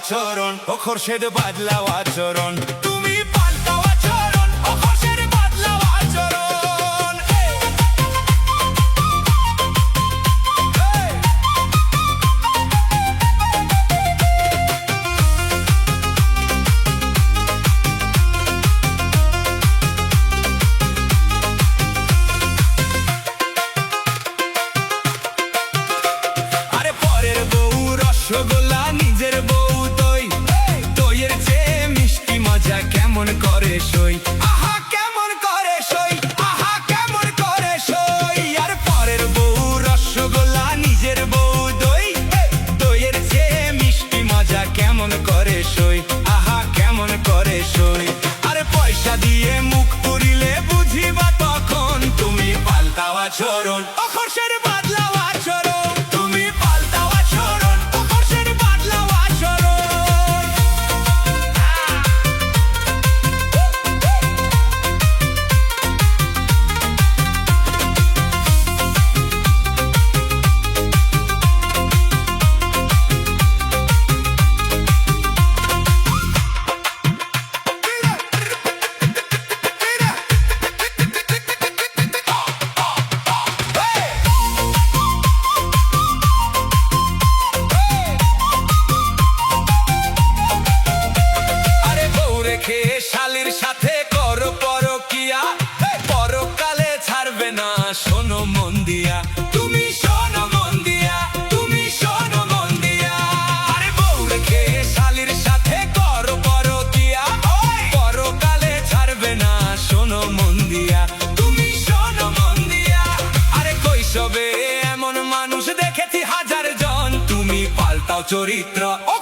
আচরণ, ও খোরশেদ বদলাও আচরণ, তুমি পাল্টাও আচরণ, ও খোরশেদ বদলাও আচরণ। আরে পরের বউ রসগোল্লা, নিজের বউ দই, দইয়ের চেয়ে মিষ্টি মজা কেমন করে সই, আহা কেমন করে সই, আহা কেমন করে সই। আর পরের বউ রসগোল্লা, নিজের বউ দই, দইয়ের চেয়ে মিষ্টি মজা কেমন করে সই, আহা কেমন করে সই। আরে পয়সা দিয়ে মুখ পুরিলে বুঝিবা তখন, তুমি পাল্টাও আচরণ, ও খোরশেদ বদলাও আচরণ, তুমি পাল্টাও আচরণ, ও খোরশেদ বদলাও আচরণ। আরে বউ রেখে শালির সাথে করো পরকিয়া, পরকালে ছাড়বে না শোনো মন দিয়া, তুমি শোনো মন দিয়া, তুমি শোনো মন দিয়া। আরে বউ রেখে শালির সাথে করো পরকিয়া, পরকালে ছাড়বে না শোনো মন দিয়া, তুমি শোনো মন দিয়া। আরে কৈশবে এমন মানুষ দেখেছি হাজার জন, তুমি পাল্টাও চরিত্র, ও